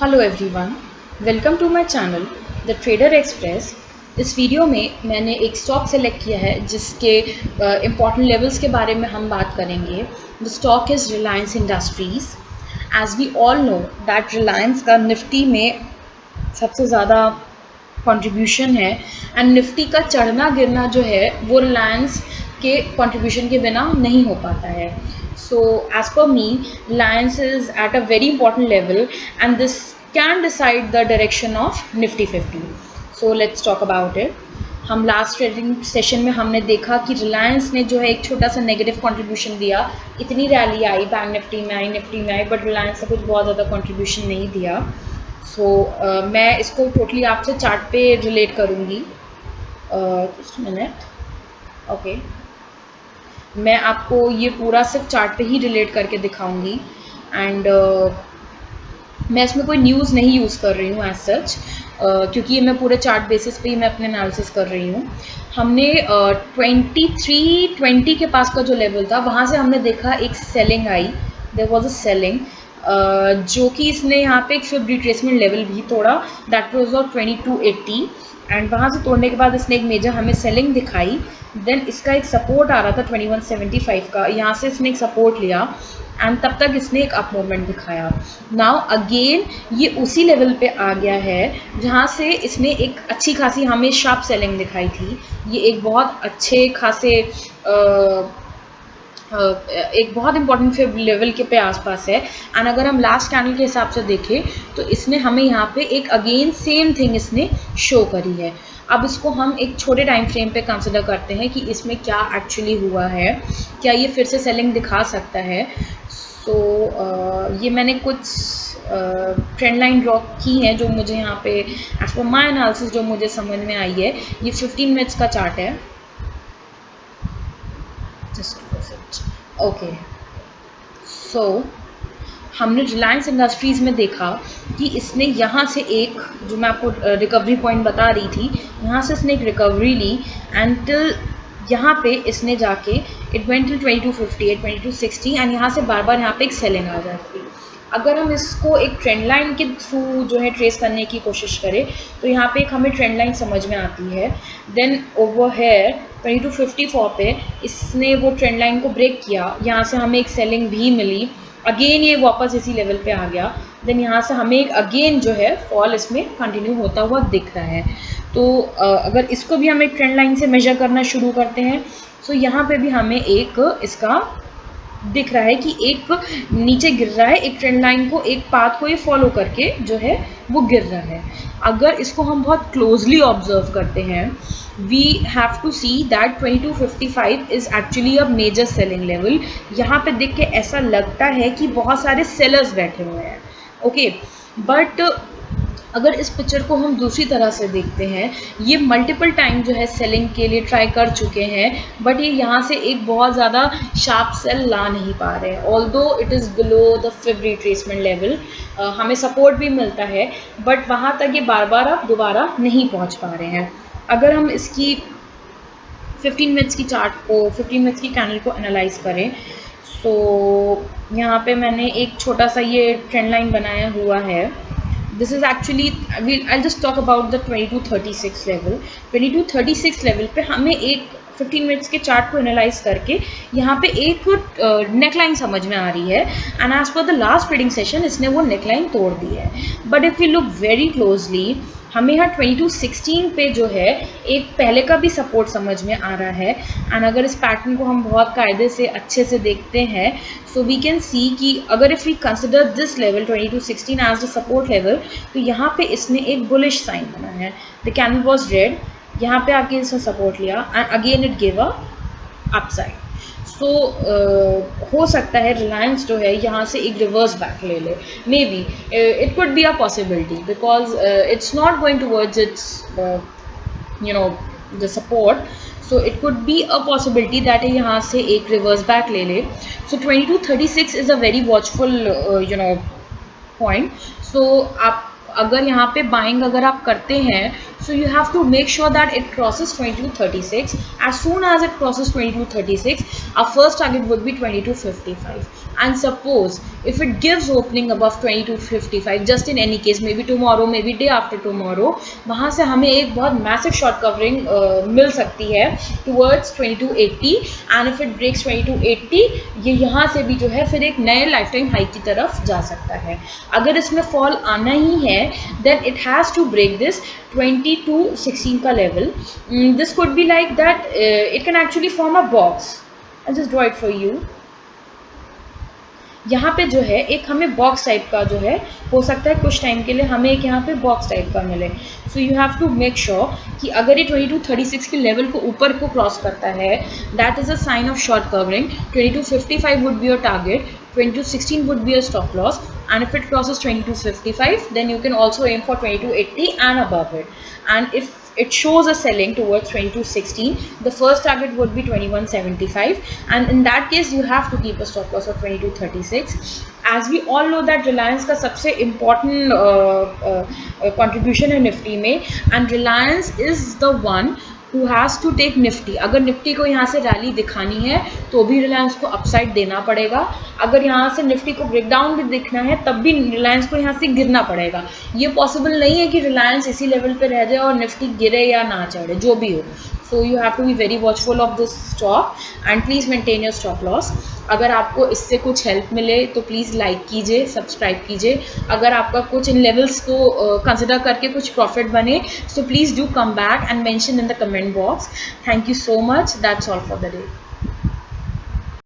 Hello everyone, welcome to my channel the trader express. इस video में मैंने एक स्टॉक सेलेक्ट किया है जिसके इम्पॉर्टेंट लेवल्स के बारे में हम बात करेंगे। The stock is Reliance Industries. As we all know that Reliance का निफ्टी में सबसे ज़्यादा कंट्रीब्यूशन है एंड निफ्टी का चढ़ना गिरना जो है वो रिलायंस के कंट्रीब्यूशन के बिना नहीं हो पाता है। So as per me, Reliance is at a very important level and this can decide the direction of Nifty 50। So let's talk about it. हम लास्ट ट्रेडिंग सेशन में हमने देखा कि रिलायंस ने जो है एक छोटा सा नेगेटिव कंट्रीब्यूशन दिया। इतनी रैली आई, बैंक निफ्टी में आई, बट रिलायंस ने कुछ बहुत ज़्यादा कंट्रीब्यूशन नहीं दिया। सो मैं इसको टोटली आपसे चार्ट पे रिलेट करूँगी। Just minute. ओके, मैं आपको ये पूरा सिर्फ चार्ट पे ही रिलेट करके दिखाऊंगी एंड मैं इसमें कोई न्यूज़ नहीं यूज़ कर रही हूँ एज सच, क्योंकि ये मैं पूरे चार्ट बेसिस पे ही मैं अपने एनालिसिस कर रही हूँ। हमने 2320 के पास का जो लेवल था वहाँ से हमने देखा एक सेलिंग आई। देयर वाज अ सेलिंग जो कि इसने यहाँ पे एक फिब रिट्रेसमेंट लेवल भी तोड़ा, दैट वाज ऑफ 2280 एंड वहाँ से तोड़ने के बाद इसने एक मेजर हमें सेलिंग दिखाई। देन इसका एक सपोर्ट आ रहा था 2175 का, यहाँ से इसने एक सपोर्ट लिया एंड तब तक इसने एक अप मूवमेंट दिखाया। नाउ अगेन ये उसी लेवल पे आ गया है जहाँ से इसने एक अच्छी खासी हमें शार्प सेलिंग दिखाई थी। ये एक बहुत अच्छे खासे एक बहुत इंपॉर्टेंट फिब लेवल के पे आसपास है एंड अगर हम लास्ट कैंडल के हिसाब से देखें तो इसने हमें यहाँ पे एक अगेन सेम थिंग इसने शो करी है। अब इसको हम एक छोटे टाइम फ्रेम पे कंसिडर करते हैं कि इसमें क्या एक्चुअली हुआ है, क्या ये फिर से सेलिंग दिखा सकता है। सो ये मैंने कुछ ट्रेंड लाइन ड्रॉ की है जो मुझे यहाँ पे एज पर माई एनालिसिस जो मुझे समझ में आई है। ये 15 मिनट्स का चार्ट है। ओके, सो हमने रिलायंस इंडस्ट्रीज़ में देखा कि इसने यहाँ से एक, जो मैं आपको रिकवरी पॉइंट बता रही थी, यहाँ से इसने एक रिकवरी ली एंड टिल यहाँ पे इसने जाके इट वेंट टिल 2258 2260 एंड यहाँ से बार बार यहाँ पे एक सेलिंग आ जाती है। अगर हम इसको एक ट्रेंड लाइन के थ्रू जो है ट्रेस करने की कोशिश करें तो यहाँ पे एक हमें ट्रेंड लाइन समझ में आती है। देन ओवर हेयर 2254 पे इसने वो ट्रेंड लाइन को ब्रेक किया, यहाँ से हमें एक सेलिंग भी मिली। अगेन ये वापस इसी लेवल पे आ गया। देन यहाँ से हमें एक अगेन जो है फॉल इसमें कंटिन्यू होता हुआ दिख रहा है। तो अगर इसको भी हम एक ट्रेंड लाइन से मेजर करना शुरू करते हैं तो यहाँ पे भी हमें एक इसका दिख रहा है कि एक नीचे गिर रहा है, एक ट्रेंड लाइन को, एक पाथ को ये फॉलो करके जो है वो गिर रहा है। अगर इसको हम बहुत क्लोजली ऑब्जर्व करते हैं, we have to see that 2255 is actually a major selling level. यहाँ पे देख के ऐसा लगता है कि बहुत सारे सेलर्स बैठे हुए हैं। ओके, बट अगर इस पिक्चर को हम दूसरी तरह से देखते हैं, ये मल्टीपल टाइम जो है सेलिंग के लिए ट्राई कर चुके हैं बट ये यहाँ से एक बहुत ज़्यादा शार्प सेल ला नहीं पा रहे हैं। Although it is below the fib retracement level, हमें सपोर्ट भी मिलता है बट वहाँ तक ये बार बार अब दोबारा नहीं पहुँच पा रहे हैं। अगर हम इसकी 15 मिनट्स की चार्ट को, 15 मिनट्स की कैंडल को एनालाइज करें तो यहाँ पे मैंने एक छोटा सा ये ट्रेंड लाइन बनाया हुआ है। This is actually, I'll just talk about the 2236 level. 2236 level पे हमें एक 15 मिनट्स के चार्ट को एनालाइज करके यहाँ पे एक नेकलाइन समझ में आ रही है and as per the last trading session इसने वो नेकलाइन तोड़ दी है। But if you look very closely, हमें यहाँ 2216 पे जो है एक पहले का भी सपोर्ट समझ में आ रहा है एंड अगर इस पैटर्न को हम बहुत कायदे से अच्छे से देखते हैं सो वी कैन सी कि अगर if we consider this level 2216 as the support level तो यहाँ पे इसने एक बुलिश साइन बना है। द कैंडल वॉज रेड, यहाँ पे आके इसने सपोर्ट लिया and again it give a upside. So हो सकता है रिलायंस जो है यहाँ से एक रिवर्स बैक ले ले, may be it could be a possibility because it's not going towards its the support. So it could be a possibility that यहाँ से एक रिवर्स बैक ले ले। So 2236 is a very watchful point. So आप अगर यहाँ पे buying अगर आप करते हैं, so you have to make sure that it crosses 2236. As soon as it crosses 2236, our first target would be 2255. And suppose if it gives opening above 2255, just in any case, maybe tomorrow, maybe day after tomorrow, वहाँ से हमें एक बहुत massive short covering मिल सकती है towards 2280. and if it breaks 2280, ये यहाँ से भी जो है फिर एक नए लाइफ टाइम हाई की तरफ जा सकता है. अगर इसमें फॉल आना ही है, then it has to break this 2216 का level. This could be like that. It can actually form a box. I'll just draw it for you. यहाँ पे जो है एक हमें बॉक्स टाइप का जो है हो सकता है कुछ टाइम के लिए हमें एक यहाँ पे बॉक्स टाइप का मिले. So you have to make sure कि अगर ये 2236 के लेवल को ऊपर को क्रॉस करता है, that is a sign of short covering. 2255 would be your target, 2216 would be a stop loss, and if it crosses 2255, then you can also aim for 2280 and above it. And if it shows a selling towards 2216, the first target would be 2175, and in that case you have to keep a stop loss of 2236. As we all know that Reliance का सबसे important contribution है Nifty में, and Reliance is the one who has to take Nifty. अगर Nifty को यहाँ से rally दिखानी है तो भी रिलायंस को अपसाइड देना पड़ेगा. अगर यहाँ से निफ्टी को ब्रेकडाउन भी दिखना है तब भी रिलायंस को यहाँ से गिरना पड़ेगा. ये पॉसिबल नहीं है कि रिलायंस इसी लेवल पे रह जाए और निफ्टी गिरे या ना चढ़े, जो भी हो. So you have to be very watchful of this stock and please maintain your stop loss. अगर आपको इससे कुछ हेल्प मिले तो प्लीज़ लाइक कीजिए, सब्सक्राइब कीजिए. अगर आपका कुछ इन लेवल्स को कंसिडर करके कुछ प्रॉफिट बने, so please do come back and mention in the comment box. Thank you so much. That's all for the day.